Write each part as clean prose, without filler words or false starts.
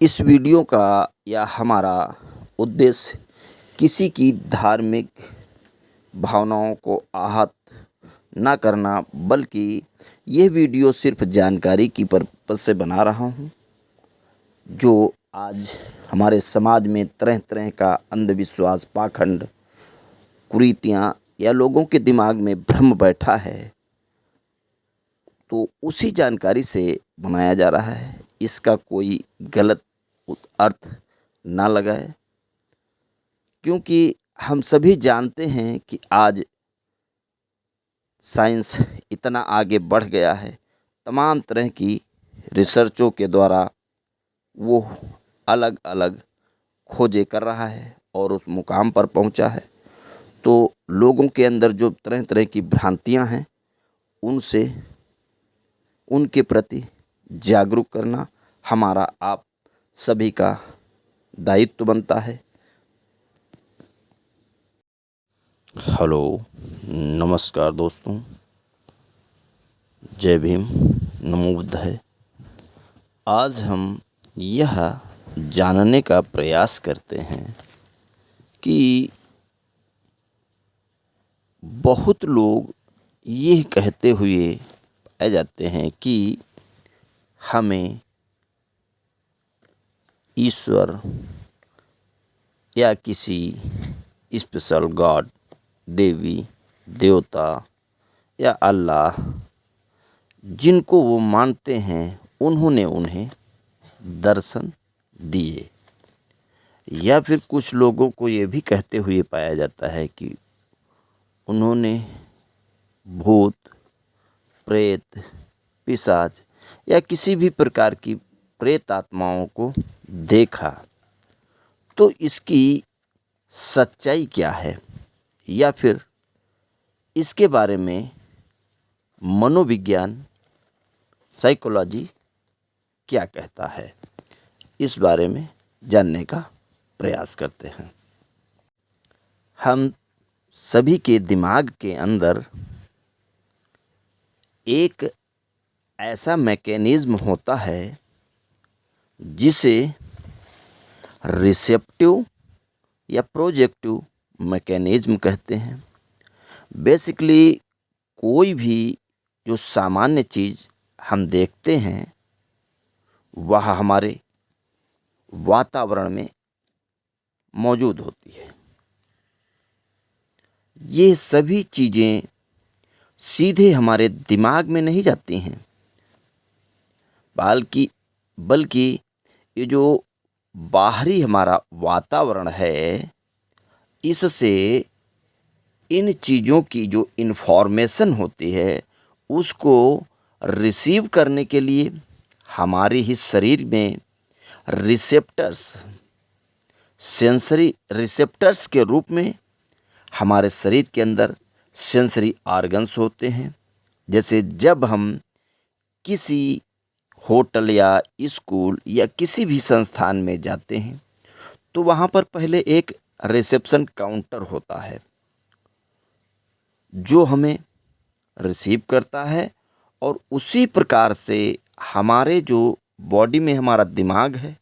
इस वीडियो का या हमारा उद्देश्य किसी की धार्मिक भावनाओं को आहत ना करना, बल्कि यह वीडियो सिर्फ जानकारी की पर्पज़ से बना रहा हूँ। जो आज हमारे समाज में तरह तरह का अंधविश्वास, पाखंड, कुरीतियाँ या लोगों के दिमाग में भ्रम बैठा है, तो उसी जानकारी से बनाया जा रहा है। इसका कोई गलत अर्थ ना लगाए, क्योंकि हम सभी जानते हैं कि आज साइंस इतना आगे बढ़ गया है। तमाम तरह की रिसर्चों के द्वारा वो अलग अलग खोजें कर रहा है और उस मुकाम पर पहुंचा है। तो लोगों के अंदर जो तरह तरह की भ्रांतियां हैं, उनसे उनके प्रति जागरूक करना हमारा आप सभी का दायित्व बनता है। हेलो, नमस्कार दोस्तों, जय भीम, नमो बुद्धाय। आज हम यह जानने का प्रयास करते हैं कि बहुत लोग ये कहते हुए पाए जाते हैं कि हमें ईश्वर या किसी स्पेशल गॉड, देवी देवता या अल्लाह, जिनको वो मानते हैं, उन्होंने उन्हें दर्शन दिए। या फिर कुछ लोगों को ये भी कहते हुए पाया जाता है कि उन्होंने भूत, प्रेत, पिशाच या किसी भी प्रकार की प्रेत आत्माओं को देखा। तो इसकी सच्चाई क्या है, या फिर इसके बारे में मनोविज्ञान, साइकोलॉजी क्या कहता है, इस बारे में जानने का प्रयास करते हैं। हम सभी के दिमाग के अंदर एक ऐसा मैकेनिज्म होता है जिसे रिसेप्टिव या प्रोजेक्टिव मैकेनिज्म कहते हैं। बेसिकली कोई भी जो सामान्य चीज़ हम देखते हैं, वह हमारे वातावरण में मौजूद होती है। ये सभी चीज़ें सीधे हमारे दिमाग में नहीं जाती हैं, बल्कि ये जो बाहरी हमारा वातावरण है, इससे इन चीज़ों की जो इन्फॉर्मेशन होती है, उसको रिसीव करने के लिए हमारे ही शरीर में रिसेप्टर्स, सेंसरी रिसेप्टर्स के रूप में हमारे शरीर के अंदर सेंसरी ऑर्गन्स होते हैं। जैसे जब हम किसी होटल या स्कूल या किसी भी संस्थान में जाते हैं, तो वहाँ पर पहले एक रिसेप्शन काउंटर होता है जो हमें रिसीव करता है, और उसी प्रकार से हमारे जो बॉडी में हमारा दिमाग है,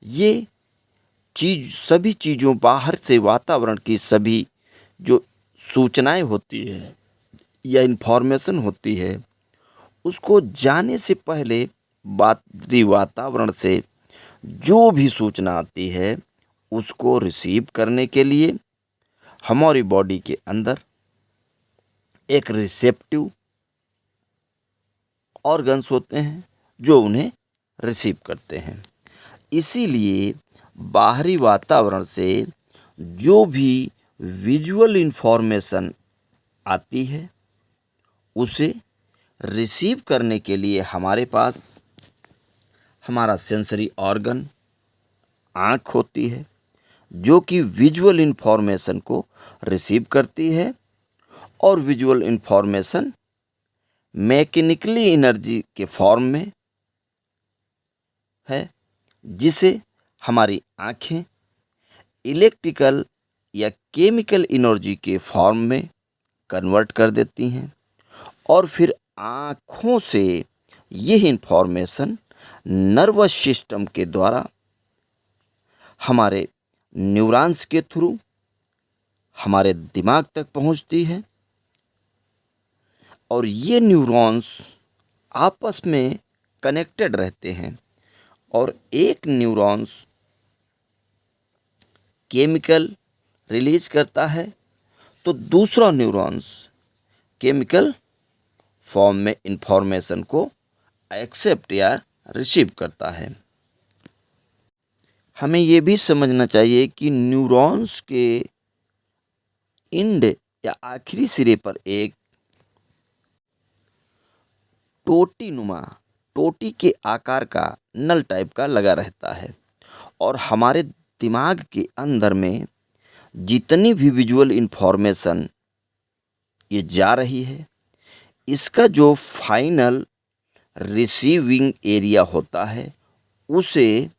ये सभी चीज़ों, बाहर से वातावरण की सभी जो सूचनाएं होती है या इन्फॉर्मेशन होती है, उसको जाने से पहले बाहरी वातावरण से जो भी सूचना आती है, उसको रिसीव करने के लिए हमारी बॉडी के अंदर एक रिसेप्टिव ऑर्गन्स होते हैं जो उन्हें रिसीव करते हैं। इसीलिए बाहरी वातावरण से जो भी विजुअल इन्फॉर्मेशन आती है, उसे रिसीव करने के लिए हमारे पास हमारा सेंसरी ऑर्गन आँख होती है, जो कि विजुअल इन्फॉर्मेशन को रिसीव करती है, और विजुअल इन्फॉर्मेशन मैकेनिकली एनर्जी के फॉर्म में है, जिसे हमारी आँखें इलेक्ट्रिकल या केमिकल एनर्जी के फॉर्म में कन्वर्ट कर देती हैं, और फिर आँखों से यह इन्फॉर्मेशन नर्वस सिस्टम के द्वारा हमारे न्यूरॉन्स के थ्रू हमारे दिमाग तक पहुंचती है और ये न्यूरॉन्स आपस में कनेक्टेड रहते हैं और एक न्यूरॉन्स केमिकल रिलीज करता है तो दूसरा न्यूरॉन्स केमिकल फॉर्म में इंफॉर्मेशन को एक्सेप्ट या रिसीव करता है। हमें ये भी समझना चाहिए कि न्यूरॉन्स के एंड या आखिरी सिरे पर एक टोटी के आकार का नल टाइप का लगा रहता है और हमारे दिमाग के अंदर में जितनी भी विजुअल इंफॉर्मेशन ये जा रही है, इसका जो फाइनल रिसीविंग एरिया होता है उसे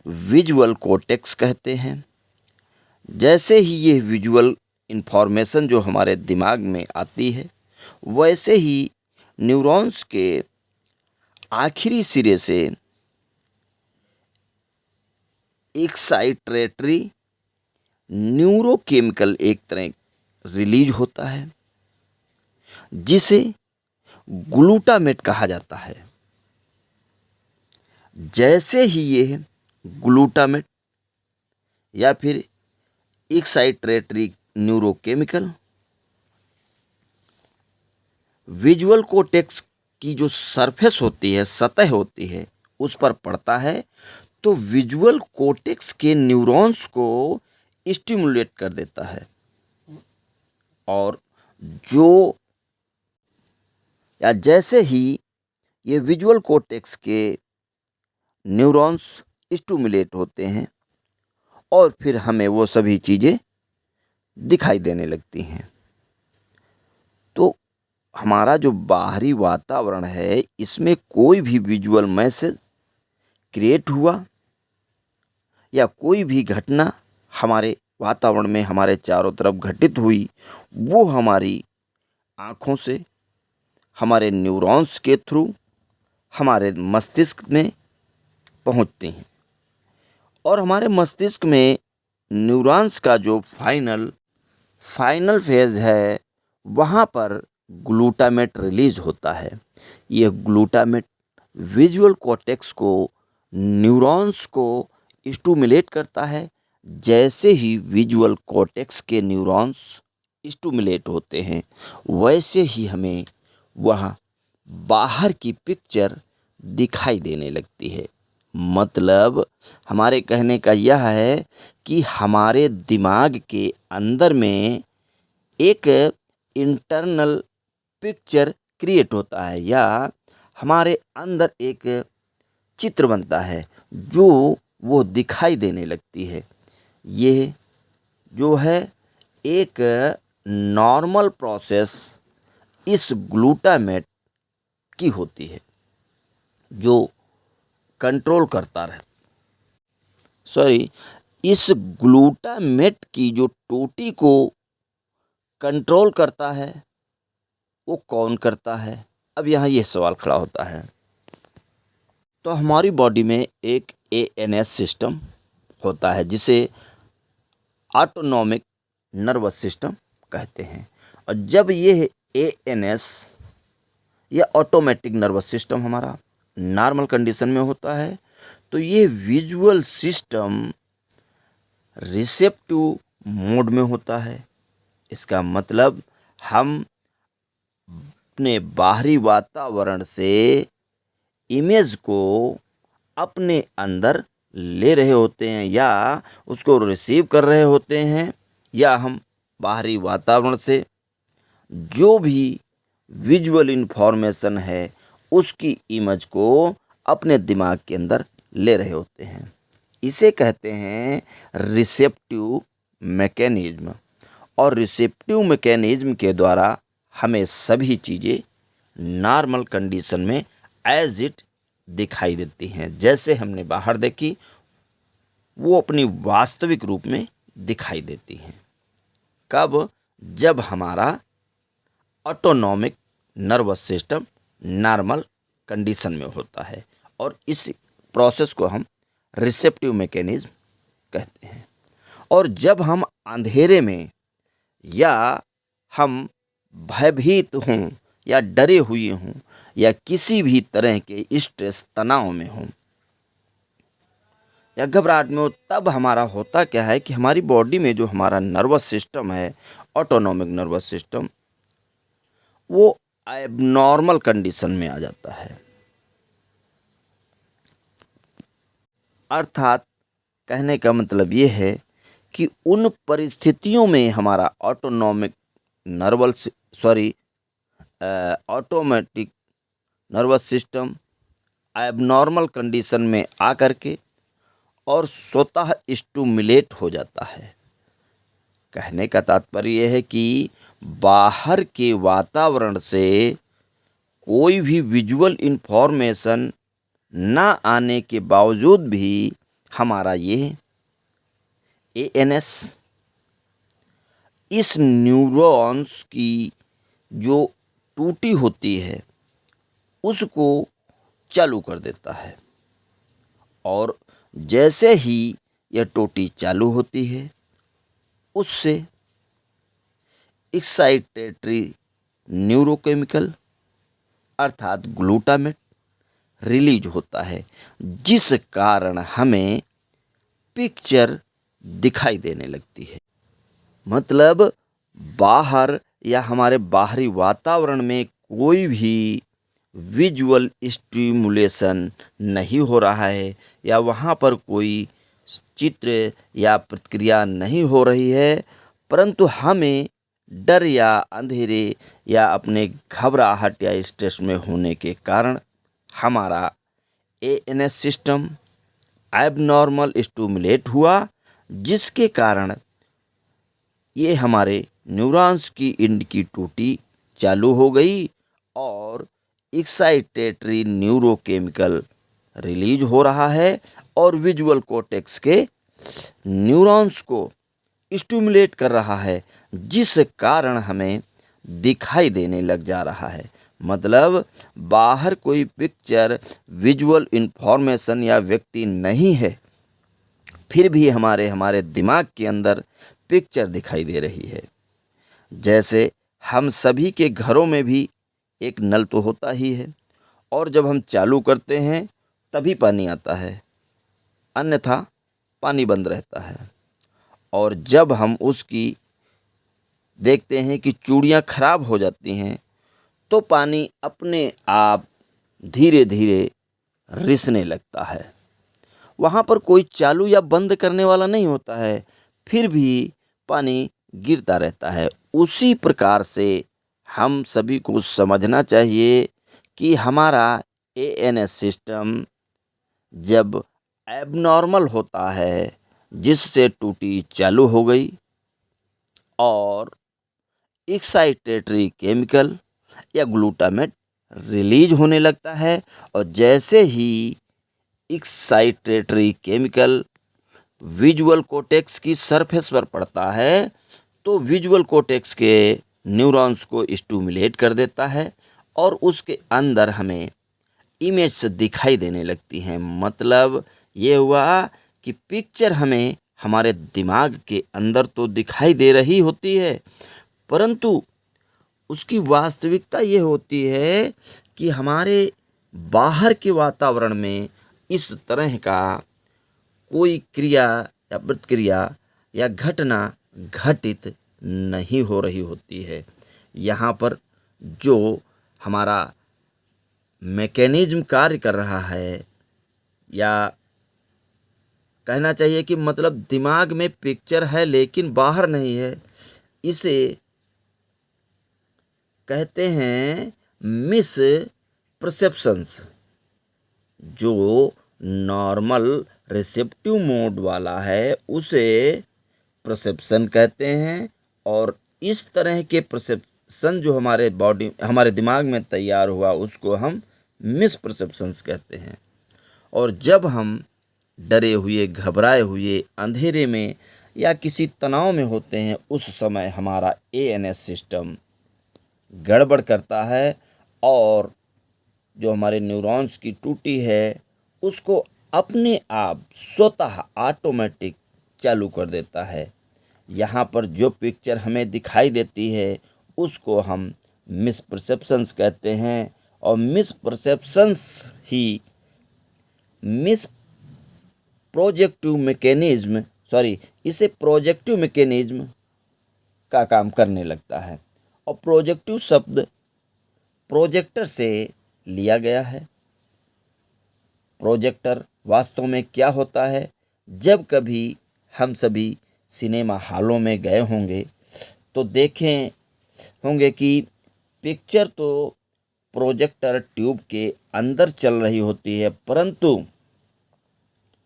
विजुअल कॉर्टेक्स कहते हैं। जैसे ही ये विजुअल इंफॉर्मेशन जो हमारे दिमाग में आती है, वैसे ही न्यूरॉन्स के आखिरी सिरे से एक्साइटेटरी न्यूरोकेमिकल एक तरह रिलीज होता है जिसे ग्लूटामेट कहा जाता है। जैसे ही ये ग्लूटामेट या फिर एक्साइटेटरी न्यूरोकेमिकल विजुअल कॉर्टेक्स की जो सरफेस होती है, सतह होती है, उस पर पड़ता है तो विजुअल कॉर्टेक्स के न्यूरॉन्स को स्टिमुलेट कर देता है और जैसे ही ये विजुअल कॉर्टेक्स के न्यूरॉन्स स्टिमुलेट होते हैं और फिर हमें वो सभी चीज़ें दिखाई देने लगती हैं। तो हमारा जो बाहरी वातावरण है, इसमें कोई भी विजुअल मैसेज क्रिएट हुआ या कोई भी घटना हमारे वातावरण में हमारे चारों तरफ घटित हुई, वो हमारी आँखों से, हमारे न्यूरॉन्स के थ्रू हमारे मस्तिष्क में पहुंचती हैं और हमारे मस्तिष्क में न्यूरॉन्स का जो फाइनल फेज है, वहाँ पर ग्लूटामेट रिलीज होता है। यह ग्लूटामेट विजुअल कॉर्टेक्स को, न्यूरॉन्स को स्टिमुलेट करता है। जैसे ही विजुअल कॉर्टेक्स के न्यूरॉन्स स्टिमुलेट होते हैं, वैसे ही हमें वह बाहर की पिक्चर दिखाई देने लगती है। मतलब हमारे कहने का यह है कि हमारे दिमाग के अंदर में एक इंटरनल पिक्चर क्रिएट होता है या हमारे अंदर एक चित्र बनता है जो वो दिखाई देने लगती है। ये जो है एक नॉर्मल प्रोसेस इस ग्लूटामेट की होती है जो कंट्रोल करता रहता। इस ग्लूटामेट की जो टोटी को कंट्रोल करता है, वो कौन करता है? अब यहाँ ये सवाल खड़ा होता है। तो हमारी बॉडी में एक एएनएस सिस्टम होता है जिसे ऑटोनॉमिक नर्वस सिस्टम कहते हैं और जब ये एएनएस या ऑटोमेटिक नर्वस सिस्टम हमारा नॉर्मल कंडीशन में होता है तो ये विजुअल सिस्टम रिसेप्टिव मोड में होता है। इसका मतलब हम अपने बाहरी वातावरण से इमेज को अपने अंदर ले रहे होते हैं या उसको रिसीव कर रहे होते हैं, या हम बाहरी वातावरण से जो भी विजुअल इन्फॉर्मेशन है उसकी इमेज को अपने दिमाग के अंदर ले रहे होते हैं। इसे कहते हैं रिसेप्टिव मैकेनिज्म और रिसेप्टिव मैकेनिज्म के द्वारा हमें सभी चीज़ें नॉर्मल कंडीशन में एज इट दिखाई देती हैं। जैसे हमने बाहर देखी वो अपनी वास्तविक रूप में दिखाई देती हैं। कब? जब हमारा autonomic nervous system normal condition में होता है और इस प्रोसेस को हम रिसेप्टिव मैकेनिज्म कहते हैं। और जब हम अंधेरे में या हम भयभीत हों या डरे हुए हों या किसी भी तरह के स्ट्रेस तनाव में हों या घबराहट में हो, तब हमारा होता क्या है कि हमारी बॉडी में जो हमारा नर्वस सिस्टम है, ऑटोनॉमिक नर्वस सिस्टम, वो एबनॉर्मल कंडीशन में आ जाता है। अर्थात कहने का मतलब ये है कि उन परिस्थितियों में हमारा automatic nervous system abnormal condition में आकर के और स्वतः स्टिमुलेट हो जाता है। कहने का तात्पर्य यह है कि बाहर के वातावरण से कोई भी विजुअल इन्फॉर्मेशन ना आने के बावजूद भी हमारा ये एएनएस इस न्यूरॉन्स की जो टूटी होती है उसको चालू कर देता है। और जैसे ही यह टूटी चालू होती है, उससे एक्साइटेटरी न्यूरोकेमिकल अर्थात ग्लूटामेट रिलीज होता है, जिस कारण हमें पिक्चर दिखाई देने लगती है। मतलब बाहर या हमारे बाहरी वातावरण में कोई भी विजुअल स्टिमुलेशन नहीं हो रहा है या वहाँ पर कोई चित्र या प्रतिक्रिया नहीं हो रही है, परंतु हमें डर या अंधेरे या अपने घबराहट या स्ट्रेस में होने के कारण हमारा एएनएस सिस्टम एबनॉर्मल स्टिमुलेट हुआ, जिसके कारण ये हमारे न्यूरॉन्स की इंड की टूटी चालू हो गई और एक्साइटेटरी न्यूरोकेमिकल रिलीज हो रहा है और विजुअल कॉर्टेक्स के न्यूरॉन्स को स्टिमुलेट कर रहा है, जिस कारण हमें दिखाई देने लग जा रहा है। मतलब बाहर कोई पिक्चर, विजुअल इन्फॉर्मेशन या व्यक्ति नहीं है, फिर भी हमारे दिमाग के अंदर पिक्चर दिखाई दे रही है। जैसे हम सभी के घरों में भी एक नल तो होता ही है और जब हम चालू करते हैं तभी पानी आता है, अन्यथा पानी बंद रहता है। और जब हम उसकी देखते हैं कि चूड़ियाँ खराब हो जाती हैं तो पानी अपने आप धीरे धीरे रिसने लगता है। वहाँ पर कोई चालू या बंद करने वाला नहीं होता है, फिर भी पानी गिरता रहता है। उसी प्रकार से हम सभी को समझना चाहिए कि हमारा एएनएस सिस्टम जब एबनॉर्मल होता है, जिससे टूटी चालू हो गई और एक्साइटेटरी केमिकल या ग्लूटामेट रिलीज होने लगता है, और जैसे ही एक्साइटेटरी केमिकल विजुअल कॉर्टेक्स की सरफेस पर पड़ता है तो विजुअल कॉर्टेक्स के न्यूरॉन्स को स्टिमुलेट कर देता है और उसके अंदर हमें इमेज दिखाई देने लगती हैं। मतलब ये हुआ कि पिक्चर हमें हमारे दिमाग के अंदर तो दिखाई दे रही होती है, परंतु उसकी वास्तविकता ये होती है कि हमारे बाहर के वातावरण में इस तरह का कोई क्रिया या प्रतिक्रिया या घटना घटित नहीं हो रही होती है। यहाँ पर जो हमारा मैकेनिज्म कार्य कर रहा है, या कहना चाहिए कि मतलब दिमाग में पिक्चर है लेकिन बाहर नहीं है, इसे कहते हैं मिस परसेप्शंस। जो नॉर्मल रिसेप्टिव मोड वाला है उसे परसेप्शन कहते हैं, और इस तरह के परसेप्शन जो हमारे दिमाग में तैयार हुआ उसको हम मिस परसेप्शंस कहते हैं। और जब हम डरे हुए, घबराए हुए, अंधेरे में या किसी तनाव में होते हैं, उस समय हमारा एएनएस सिस्टम गड़बड़ करता है और जो हमारे न्यूरॉन्स की टूटी है उसको अपने आप स्वतः ऑटोमेटिक चालू कर देता है। यहाँ पर जो पिक्चर हमें दिखाई देती है उसको हम मिसपरसेप्शंस कहते हैं, और मिसपरसेप्शंस ही मिस प्रोजेक्टिव मैकेनिज्म इसे प्रोजेक्टिव मैकेनिज्म का काम करने लगता है। और प्रोजेक्टिव शब्द प्रोजेक्टर से लिया गया है। प्रोजेक्टर वास्तव में क्या होता है? जब कभी हम सभी सिनेमा हॉलों में गए होंगे तो देखें होंगे कि पिक्चर तो प्रोजेक्टर ट्यूब के अंदर चल रही होती है, परंतु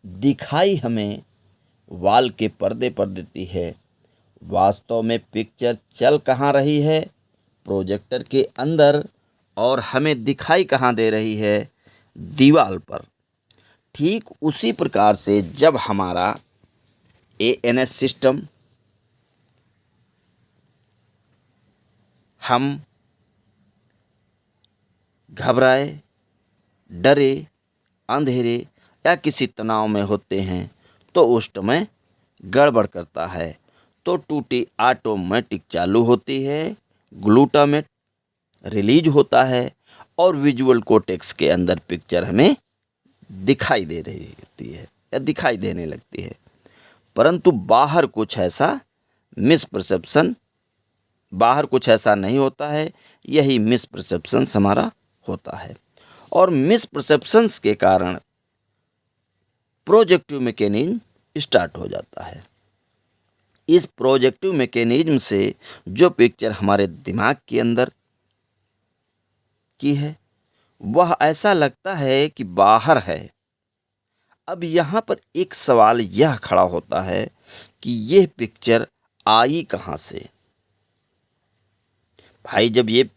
दिखाई हमें वॉल के पर्दे पर देती है। वास्तव में पिक्चर चल कहाँ रही है? प्रोजेक्टर के अंदर, और हमें दिखाई कहाँ दे रही है? दीवार पर। ठीक उसी प्रकार से जब हमारा एएनएस सिस्टम हम घबराए, डरे, अंधेरे या किसी तनाव में होते हैं तो उस समय गड़बड़ करता है, तो टूटी ऑटोमेटिक चालू होती है, ग्लूटामेट रिलीज होता है और विजुअल कोर्टेक्स के अंदर पिक्चर हमें दिखाई दे रही होती है या दिखाई देने लगती है। परंतु बाहर कुछ ऐसा नहीं होता है। यही मिसपरसेप्शंस हमारा होता है, और मिसपरसेप्शंस के कारण प्रोजेक्टिव मैकेनिज्म स्टार्ट हो जाता है। इस प्रोजेक्टिव मैकेनिज्म से जो पिक्चर हमारे दिमाग के अंदर की है वह ऐसा लगता है कि बाहर है। अब यहाँ पर एक सवाल यह खड़ा होता है कि यह पिक्चर आई कहाँ से? भाई, जब ये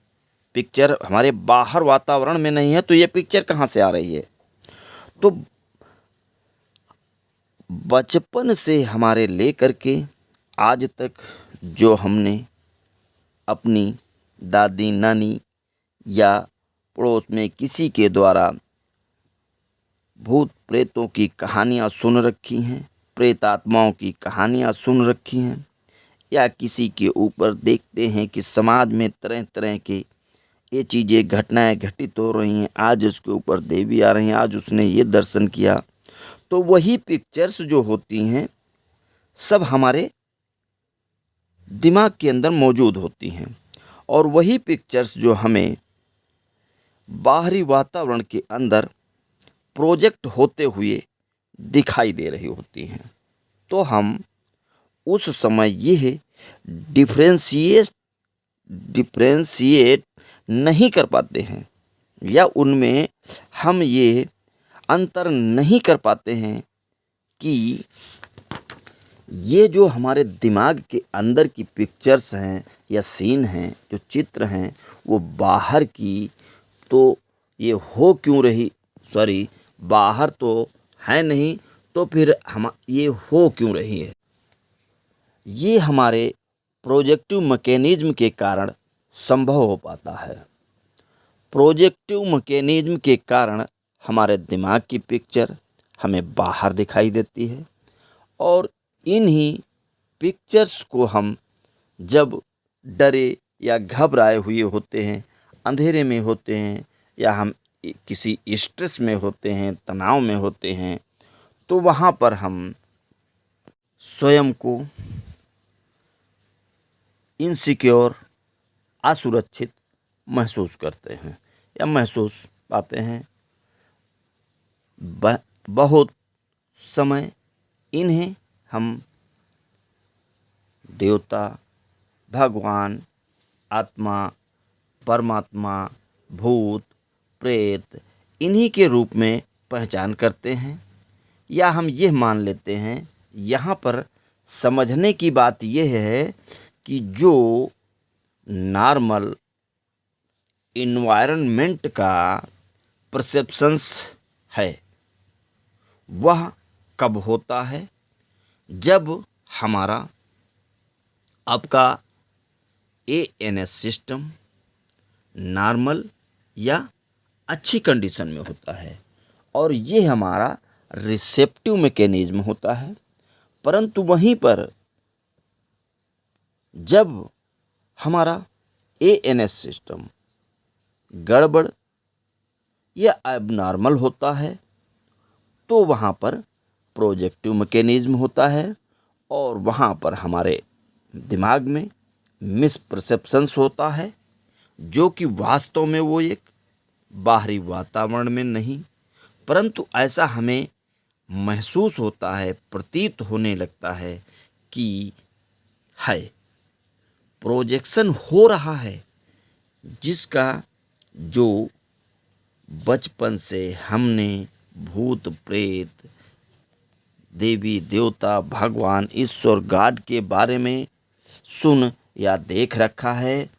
पिक्चर हमारे बाहर वातावरण में नहीं है तो ये पिक्चर कहाँ से आ रही है? तो बचपन से हमारे लेकर के आज तक जो हमने अपनी दादी नानी या पड़ोस में किसी के द्वारा भूत प्रेतों की कहानियाँ सुन रखी हैं, प्रेत आत्माओं की कहानियाँ सुन रखी हैं, या किसी के ऊपर देखते हैं कि समाज में तरह तरह के ये चीज़ें घटनाएं घटित हो रही हैं, आज उसके ऊपर देवी आ रही हैं, आज उसने ये दर्शन किया, तो वही पिक्चर्स जो होती हैं सब हमारे दिमाग के अंदर मौजूद होती हैं, और वही पिक्चर्स जो हमें बाहरी वातावरण के अंदर प्रोजेक्ट होते हुए दिखाई दे रही होती हैं। तो हम उस समय यह डिफ्रेंशिएट नहीं कर पाते हैं, या उनमें हम ये अंतर नहीं कर पाते हैं कि ये जो हमारे दिमाग के अंदर की पिक्चर्स हैं या सीन हैं, जो चित्र हैं, वो बाहर की तो ये हो क्यों रही बाहर तो है नहीं, तो फिर हम ये हो क्यों रही है? ये हमारे प्रोजेक्टिव मैकेनिज्म के कारण संभव हो पाता है। प्रोजेक्टिव मैकेनिज्म के कारण हमारे दिमाग की पिक्चर हमें बाहर दिखाई देती है, और इन्हीं पिक्चर्स को हम जब डरे या घबराए हुए होते हैं, अंधेरे में होते हैं, या हम किसी स्ट्रेस में होते हैं, तनाव में होते हैं, तो वहाँ पर हम स्वयं को इनसिक्योर, असुरक्षित महसूस करते हैं या महसूस पाते हैं। बहुत समय इन्हें हम देवता, भगवान, आत्मा, परमात्मा, भूत, प्रेत इन्हीं के रूप में पहचान करते हैं, या हम यह मान लेते हैं। यहाँ पर समझने की बात यह है कि जो नॉर्मल इन्वायरमेंट का परसेप्शंस है वह कब होता है? जब हमारा आपका एएनएस सिस्टम नॉर्मल या अच्छी कंडीशन में होता है, और ये हमारा रिसेप्टिव मैकेनिज्म होता है। परंतु वहीं पर जब हमारा एएनएस सिस्टम गड़बड़ या एबनॉर्मल होता है तो वहाँ पर प्रोजेक्टिव मैकेनिज्म होता है और वहाँ पर हमारे दिमाग में मिसपरसेप्शंस होता है, जो कि वास्तव में वो एक बाहरी वातावरण में नहीं, परंतु ऐसा हमें महसूस होता है, प्रतीत होने लगता है कि है प्रोजेक्शन हो रहा है, जिसका जो बचपन से हमने भूत प्रेत, देवी देवता, भगवान, ईश्वर, गॉड के बारे में सुन या देख रखा है,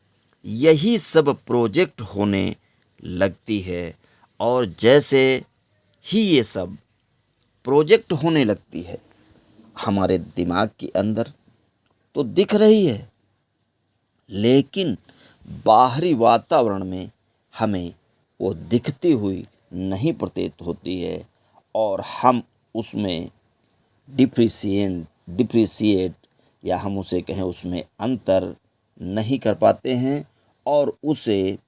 यही सब प्रोजेक्ट होने लगती है। और जैसे ही ये सब प्रोजेक्ट होने लगती है हमारे दिमाग के अंदर, तो दिख रही है, लेकिन बाहरी वातावरण में हमें वो दिखती हुई नहीं प्रतीत होती है और हम उसमें डिप्रिशिएट या हम उसे कहें उसमें अंतर नहीं कर पाते हैं और उसे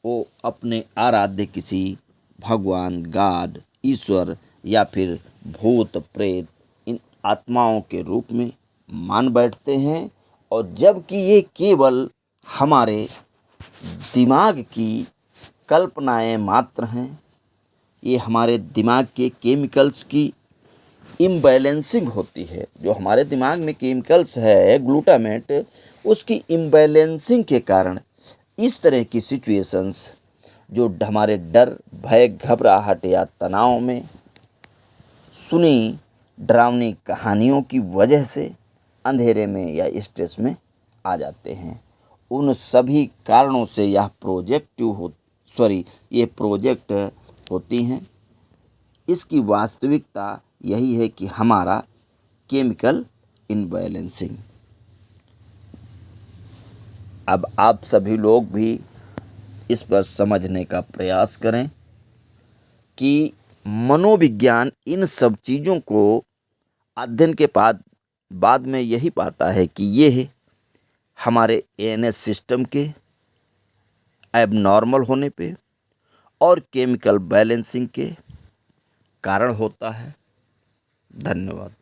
वो अपने आराध्य किसी भगवान, गॉड, ईश्वर या फिर भूत प्रेत, इन आत्माओं के रूप में मान बैठते हैं। और जबकि ये केवल हमारे दिमाग की कल्पनाएं मात्र हैं, ये हमारे दिमाग के केमिकल्स की इम्बैलेंसिंग होती है। जो हमारे दिमाग में केमिकल्स है ग्लूटामेट, उसकी इम्बैलेंसिंग के कारण इस तरह की सिचुएशंस जो हमारे डर, भय, घबराहट या तनाव में सुनी डरावनी कहानियों की वजह से अंधेरे में या स्ट्रेस में आ जाते हैं। उन सभी कारणों से यह ये प्रोजेक्ट होती हैं। इसकी वास्तविकता यही है कि हमारा केमिकल इम्बैलेंसिंग। अब आप सभी लोग भी इस पर समझने का प्रयास करें कि मनोविज्ञान इन सब चीज़ों को अध्ययन के बाद में यही पाता है कि ये हमारे एएनएस सिस्टम के एबनॉर्मल होने पे और केमिकल बैलेंसिंग के कारण होता है। धन्यवाद।